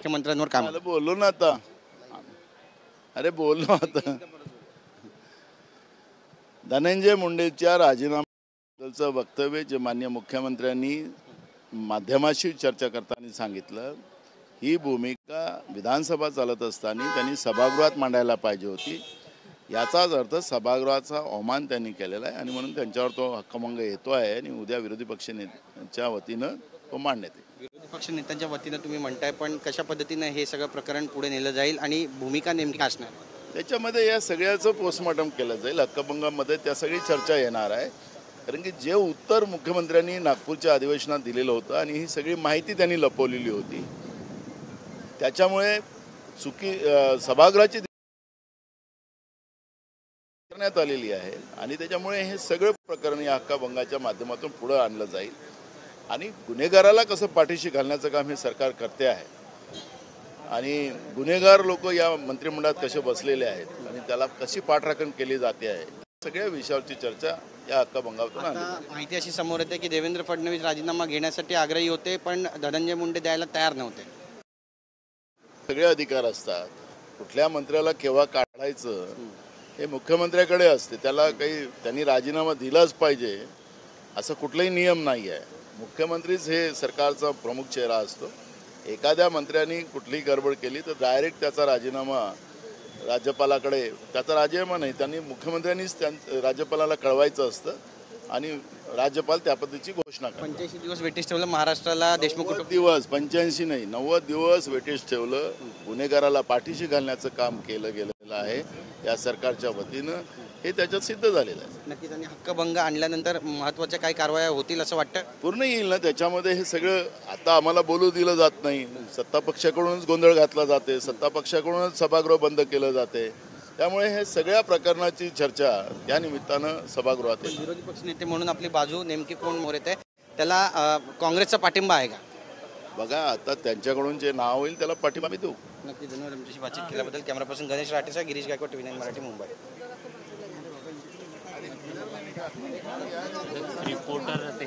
मुख्यमंत्र्यांवर काम मला बोललो ना आता, अरे बोललो आता. धनंजय मुंडेच्या राजीनाम्याबद्दलचं वक्तव्य जे माननीय मुख्यमंत्र्यांनी माध्यमाशी चर्चा करताना सांगितलं, ही भूमिका विधानसभा चालत असताना त्यांनी सभागृहात मांडायला पाहिजे होती. याचाच अर्थ सभागृहाचा अवमान त्यांनी केलेला आहे आणि म्हणून त्यांच्यावर तो हक्कभंग येतो आहे आणि उद्या विरोधी पक्षनेत्यांच्या वतीनं तो मांडण्यात येईल. विरोधी पक्ष नेत्यांच्या वतीनं तुम्ही म्हणताय, पण कशा पद्धतीनं हे सगळं प्रकरण पुढे नेलं जाईल आणि भूमिका नेमकी काय असणार? त्याच्यामध्ये या सगळ्याचं पोस्टमॉर्टम केलं जाईल. हक्कभंगामध्ये त्या सगळी चर्चा येणार आहे. कारण की जे उत्तर मुख्यमंत्र्यांनी नागपूरच्या अधिवेशनात दिलेलं होतं आणि ही सगळी माहिती त्यांनी लपवलेली होती, त्याच्यामुळे सभागृहाची करण्यात आलेली आहे आणि त्याच्यामुळे हे सगळं प्रकरण या हक्कभंगाच्या माध्यमातून पुढे आणलं जाईल आणि गुन्हेगाराला कसं पाठीशी घालण्याचं काम हे सरकार करते आहे आणि गुन्हेगार लोक या मंत्रिमंडळात कसे बसलेले आहेत आणि त्याला कशी पाठराखण केली जाते आहे, सगळ्या विषयावरची चर्चा या हक्कभंगातून आणली जाईल. माहिती अशी समोर येते की देवेंद्र फडणवीस राजीनामा घेण्यासाठी आग्रही होते, पण धनंजय मुंडे द्यायला तयार नव्हते. सगळे अधिकार असतात, कुठल्या मंत्र्याला केव्हा काढायचं हे मुख्यमंत्र्याकडे असते. त्याला काही त्यांनी राजीनामा दिलाच पाहिजे असं कुठलाही नियम नाही आहे. मुख्यमंत्रीच हे सरकारचा प्रमुख चेहरा असतो. एखाद्या मंत्र्यांनी कुठलीही गडबड केली तर डायरेक्ट त्याचा राजीनामा राज्यपालाकडे, त्याचा राजीनामा नाही, त्यांनी मुख्यमंत्र्यांनीच राज्यपालाला कळवायचं असतं आणि राज्यपाल त्या पद्धतीची घोषणा करतात. 85 दिवस वेटीस ठेवलं महाराष्ट्राला देशमुख 90 दिवस, 85 नाही 90 दिवस वेटीस ठेवलं. गुन्हेगाराला पाठीशी घालण्याचं काम केलं गेलेलं आहे या सरकारच्या वतीनं. हे त्याच्यात सिद्ध झालेलं आहे. नक्कीच. आणि हक्कभंग आणल्यानंतर महत्त्वाच्या काही कारवाया होतील असं वाटतं? पूर्ण येईल ना त्याच्यामध्ये. हे सगळं आता आम्हाला बोलू दिलं जात नाही. सत्ता पक्षाकडूनच गोंधळ घातला जाते, सत्ता पक्षाकडूनच सभागृह बंद केलं जाते. त्यामुळे हे सगळ्या प्रकरणाची चर्चा या निमित्तानं सभागृहात येईल. विरोधी पक्ष नेते म्हणून आपली बाजू नेमकी कोण मोर येते? त्याला काँग्रेसचा पाठिंबा आहे का? बघा आता त्यांच्याकडून जे नाव होईल त्याला पाठिंबा मी देऊ. नक्की. धन्यवाद तुमच्याशी बातचीत केल्याबद्दल. कॅमेरापर्सन गणेश राठेचा, गिरीश गायकवाड, TV9 मराठी, मुंबई. रिपोर्टर